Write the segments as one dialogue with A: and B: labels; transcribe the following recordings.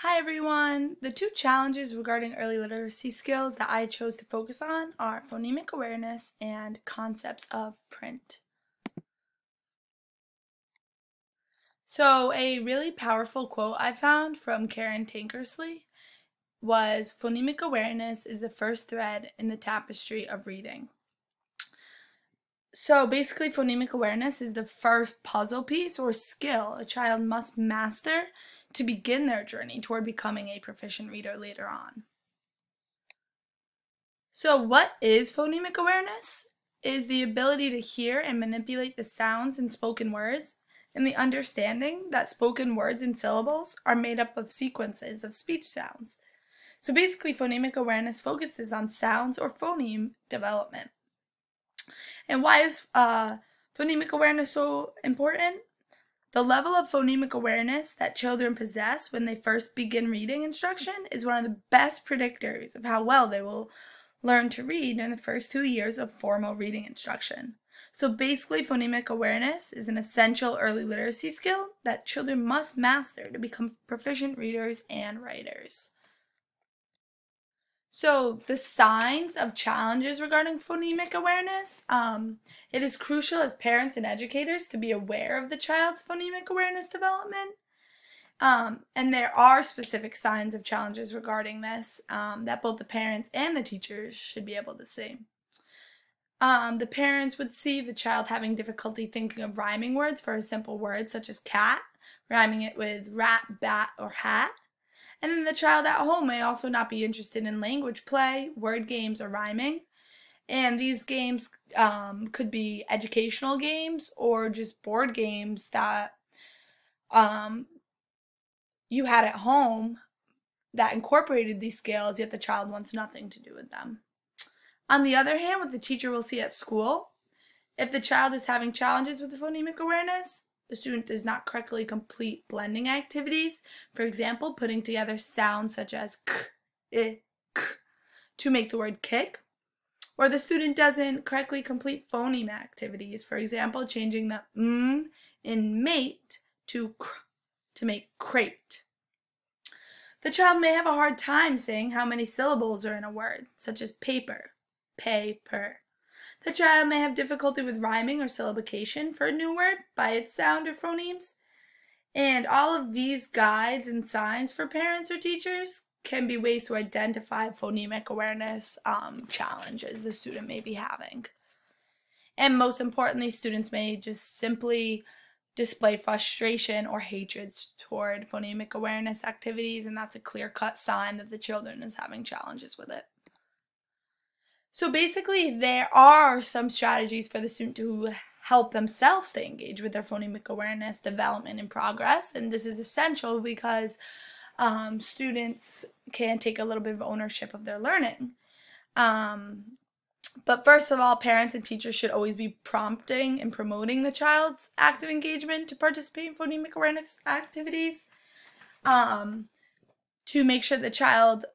A: Hi everyone! The two challenges regarding early literacy skills that I chose to focus on are phonemic awareness and concepts of print. So a really powerful quote I found from Karen Tankersley was, "Phonemic awareness is the first thread in the tapestry of reading." So basically, phonemic awareness is the first puzzle piece or skill a child must master to begin their journey toward becoming a proficient reader later on. So what is phonemic awareness? Is the ability to hear and manipulate the sounds in spoken words and the understanding that spoken words and syllables are made up of sequences of speech sounds. So basically, phonemic awareness focuses on sounds or phoneme development. And why is phonemic awareness so important? The level of phonemic awareness that children possess when they first begin reading instruction is one of the best predictors of how well they will learn to read in the first 2 years of formal reading instruction. So basically, phonemic awareness is an essential early literacy skill that children must master to become proficient readers and writers. So the signs of challenges regarding phonemic awareness, it is crucial as parents and educators to be aware of the child's phonemic awareness development. And there are specific signs of challenges regarding this that both the parents and the teachers should be able to see. The parents would see the child having difficulty thinking of rhyming words for a simple word such as cat, rhyming it with rat, bat, or hat. And then the child at home may also not be interested in language play, word games, or rhyming. And these games could be educational games or just board games that um, you had at home that incorporated these skills, yet the child wants nothing to do with them. On the other hand, what the teacher will see at school, if the child is having challenges with the phonemic awareness, the student does not correctly complete blending activities, for example, putting together sounds such as k, I, k to make the word kick, or the student doesn't correctly complete phoneme activities, for example, changing the in mate to kr to make crate. The child may have a hard time saying how many syllables are in a word, such as paper, pay-per. The child may have difficulty with rhyming or syllabication for a new word by its sound or phonemes. And all of these guides and signs for parents or teachers can be ways to identify phonemic awareness challenges the student may be having. And most importantly, students may just simply display frustration or hatred toward phonemic awareness activities, and that's a clear-cut sign that the children is having challenges with it. So basically, there are some strategies for the student to help themselves stay engaged with their phonemic awareness development and progress, and this is essential because students can take a little bit of ownership of their learning. But first of all, parents and teachers should always be prompting and promoting the child's active engagement to participate in phonemic awareness activities to make sure the child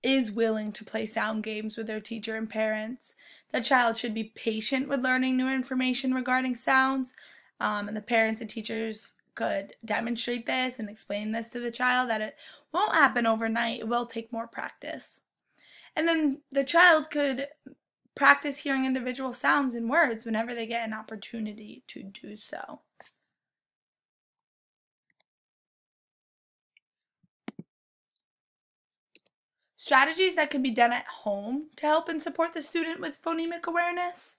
A: is willing to play sound games with their teacher and parents. The child should be patient with learning new information regarding sounds, and the parents and teachers could demonstrate this and explain this to the child that it won't happen overnight. It will take more practice. And then the child could practice hearing individual sounds and words whenever they get an opportunity to do so. Strategies that can be done at home to help and support the student with phonemic awareness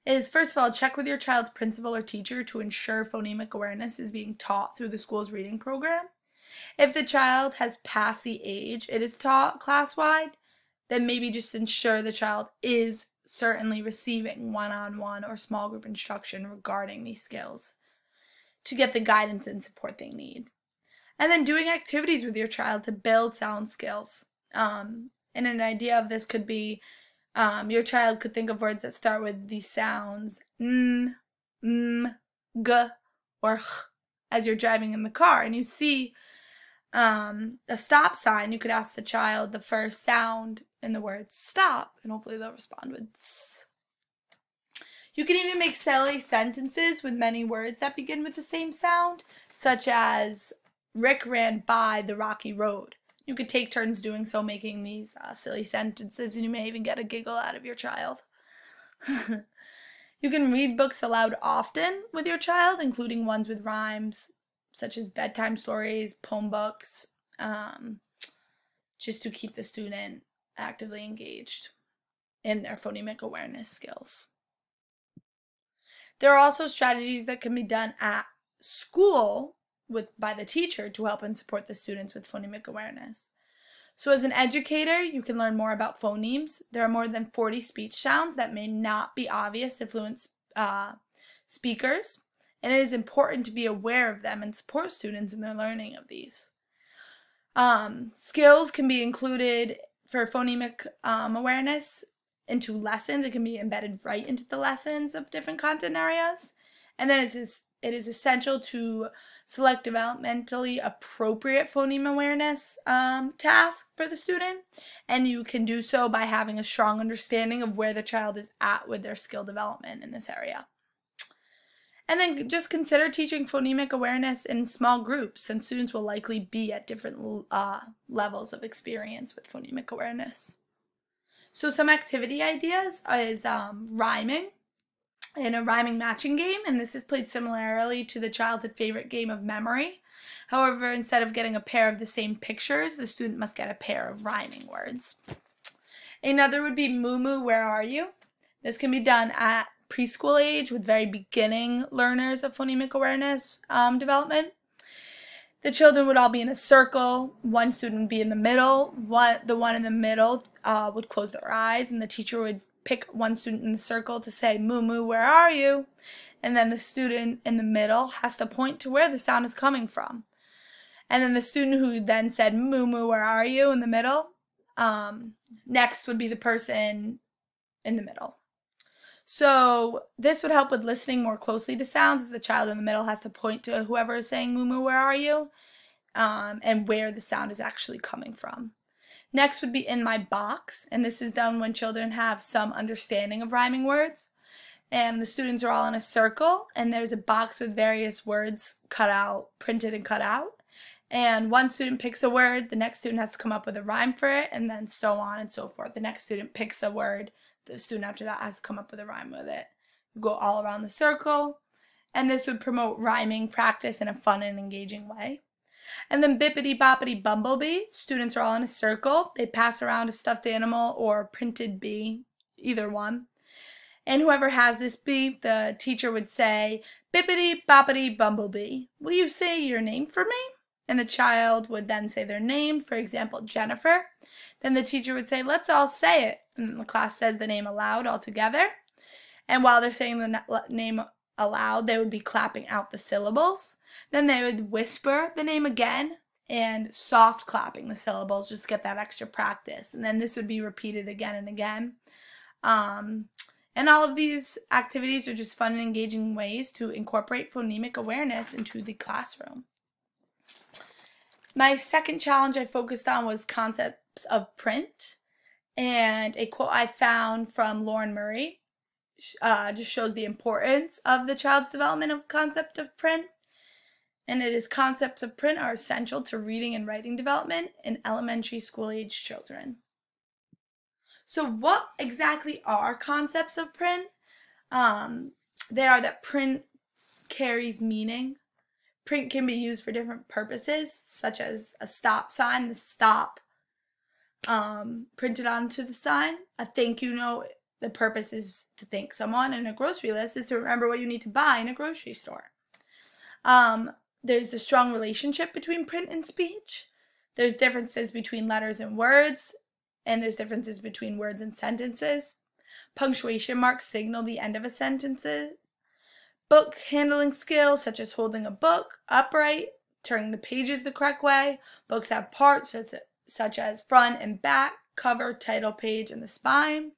A: is, first of all, check with your child's principal or teacher to ensure phonemic awareness is being taught through the school's reading program. If the child has passed the age it is taught class-wide, then maybe just ensure the child is certainly receiving one-on-one or small group instruction regarding these skills to get the guidance and support they need. And then doing activities with your child to build sound skills. And an idea of this could be your child could think of words that start with these sounds n, m, g, or h as you're driving in the car. And you see a stop sign, you could ask the child the first sound in the word stop, and hopefully they'll respond with s. You can even make silly sentences with many words that begin with the same sound, such as Rick ran by the rocky road. You could take turns doing so, making these silly sentences, and you may even get a giggle out of your child. You can read books aloud often with your child, including ones with rhymes, such as bedtime stories, poem books, just to keep the student actively engaged in their phonemic awareness skills. There are also strategies that can be done at school by the teacher to help and support the students with phonemic awareness. So as an educator, you can learn more about phonemes. There are more than 40 speech sounds that may not be obvious to fluent speakers, and it is important to be aware of them and support students in their learning of these. Skills can be included for phonemic awareness into lessons. It can be embedded right into the lessons of different content areas. And then it is essential to select developmentally appropriate phoneme awareness task for the student. And you can do so by having a strong understanding of where the child is at with their skill development in this area. And then just consider teaching phonemic awareness in small groups, since students will likely be at different levels of experience with phonemic awareness. So some activity ideas is rhyming in a rhyming matching game, and this is played similarly to the childhood favorite game of memory. However, instead of getting a pair of the same pictures, the student must get a pair of rhyming words. Another would be Moo Moo, Where Are You? This can be done at preschool age with very beginning learners of phonemic awareness development. The children would all be in a circle. One student would be in the middle. The one in the middle would close their eyes, and the teacher would pick one student in the circle to say, Moo Moo, where are you? And then the student in the middle has to point to where the sound is coming from. And then the student who then said, Moo Moo, where are you? In the middle, next would be the person in the middle. So this would help with listening more closely to sounds, as the child in the middle has to point to whoever is saying, Moo Moo, where are you? And where the sound is actually coming from. Next would be In My Box, and this is done when children have some understanding of rhyming words. And the students are all in a circle, and there's a box with various words cut out, printed and cut out. And one student picks a word, the next student has to come up with a rhyme for it, and then so on and so forth. The next student picks a word, the student after that has to come up with a rhyme with it. You go all around the circle, and this would promote rhyming practice in a fun and engaging way. And then Bippity Boppity Bumblebee, students are all in a circle. They pass around a stuffed animal or printed bee, either one. And whoever has this bee, the teacher would say, Bippity Boppity Bumblebee, will you say your name for me? And the child would then say their name, for example, Jennifer. Then the teacher would say, let's all say it. And the class says the name aloud all together. And while they're saying the name aloud, they would be clapping out the syllables. Then they would whisper the name again and soft clapping the syllables, just to get that extra practice. And then this would be repeated again and again. And all of these activities are just fun and engaging ways to incorporate phonemic awareness into the classroom. My second challenge I focused on was concepts of print. And a quote I found from Lauren Murray just shows the importance of the child's development of concept of print. And it is, concepts of print are essential to reading and writing development in elementary school age children. So what exactly are concepts of print? They are that print carries meaning. Print can be used for different purposes, such as a stop sign, the stop printed onto the sign. A thank you note, the purpose is to thank someone, and a grocery list is to remember what you need to buy in a grocery store. There's a strong relationship between print and speech. There's differences between letters and words, and there's differences between words and sentences. Punctuation marks signal the end of a sentence. Book handling skills, such as holding a book upright, turning the pages the correct way. Books have parts such as front and back, cover, title page, and the spine.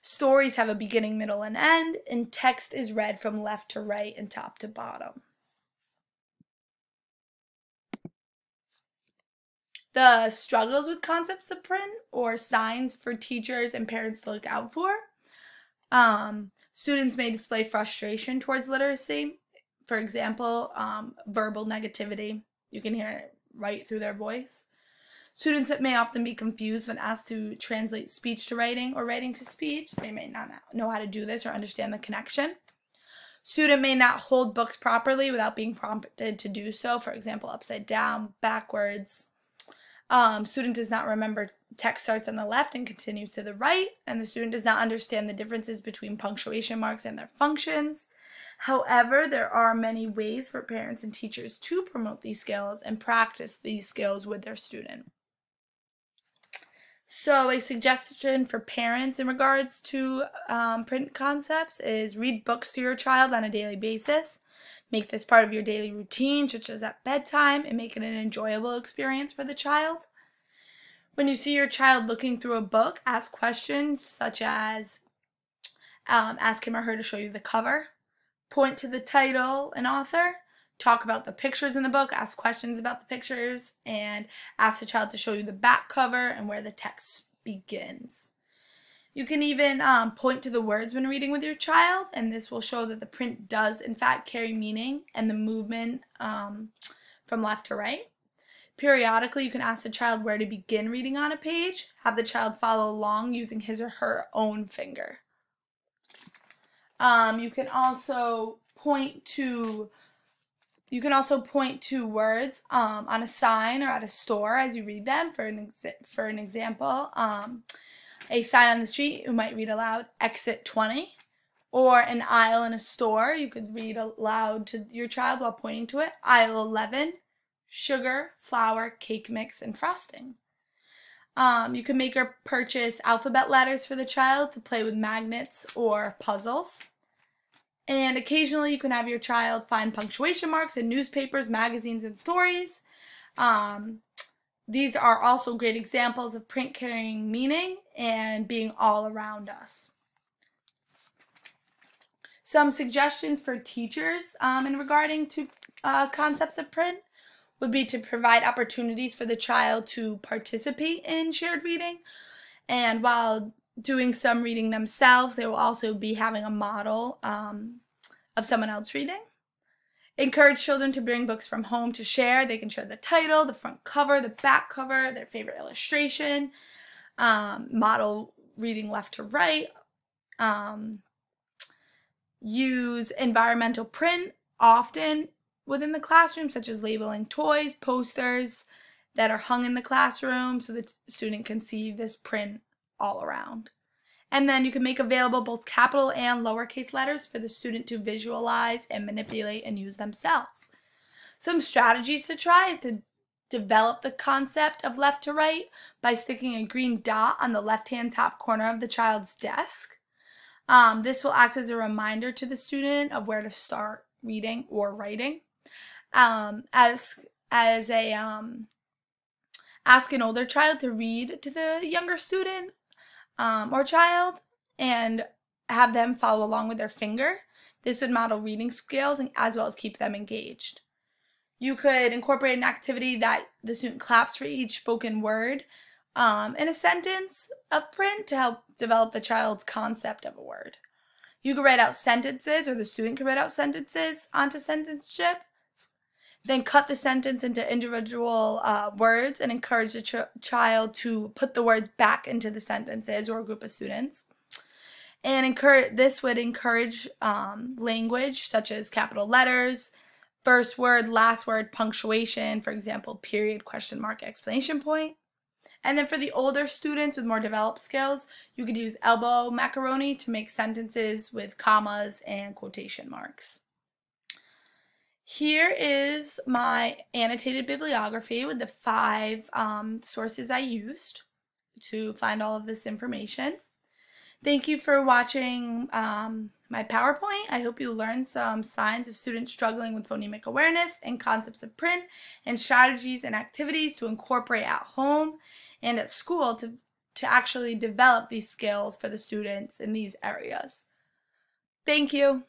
A: Stories have a beginning, middle, and end, and text is read from left to right and top to bottom. The struggles with concepts of print, or signs for teachers and parents to look out for. Students may display frustration towards literacy. For example, verbal negativity. You can hear it right through their voice. Students may often be confused when asked to translate speech to writing or writing to speech. They may not know how to do this or understand the connection. Student may not hold books properly without being prompted to do so, for example, upside down, backwards. Student does not remember text starts on the left and continues to the right, and the student does not understand the differences between punctuation marks and their functions. However, there are many ways for parents and teachers to promote these skills and practice these skills with their student. So a suggestion for parents in regards to print concepts is read books to your child on a daily basis. Make this part of your daily routine, such as at bedtime, and make it an enjoyable experience for the child. When you see your child looking through a book, ask questions such as ask him or her to show you the cover, point to the title and author, talk about the pictures in the book, ask questions about the pictures, and ask the child to show you the back cover and where the text begins. You can even point to the words when reading with your child, and this will show that the print does in fact carry meaning and the movement from left to right. Periodically, you can ask the child where to begin reading on a page. Have the child follow along using his or her own finger. You can also point to words on a sign or at a store as you read them. For an example, a sign on the street, you might read aloud, exit 20. Or an aisle in a store, you could read aloud to your child while pointing to it, aisle 11, sugar, flour, cake mix, and frosting. You can make or purchase alphabet letters for the child to play with magnets or puzzles. And occasionally you can have your child find punctuation marks in newspapers, magazines, and stories. These are also great examples of print carrying meaning and being all around us. Some suggestions for teachers in regarding to concepts of print would be to provide opportunities for the child to participate in shared reading, and while doing some reading themselves, they will also be having a model of someone else reading. Encourage children to bring books from home to share. They can share the title, the front cover, the back cover, their favorite illustration, model reading left to right. Use environmental print often within the classroom, such as labeling toys, posters that are hung in the classroom so the student can see this print all around. And then you can make available both capital and lowercase letters for the student to visualize and manipulate and use themselves. Some strategies to try is to develop the concept of left to right by sticking a green dot on the left-hand top corner of the child's desk. This will act as a reminder to the student of where to start reading or writing. Ask an older child to read to the younger student or child and have them follow along with their finger. This would model reading skills as well as keep them engaged. You could incorporate an activity that the student claps for each spoken word in a sentence of print to help develop the child's concept of a word. You could write out sentences, or the student could write out sentences onto sentence strips, then cut the sentence into individual words and encourage the child to put the words back into the sentences or a group of students. And this would encourage language such as capital letters, first word, last word, punctuation, for example, period, question mark, exclamation point. And then for the older students with more developed skills, you could use elbow macaroni to make sentences with commas and quotation marks. Here is my annotated bibliography with the 5 sources I used to find all of this information. Thank you for watching my PowerPoint. I hope you learned some signs of students struggling with phonemic awareness and concepts of print, and strategies and activities to incorporate at home and at school to actually develop these skills for the students in these areas. Thank you.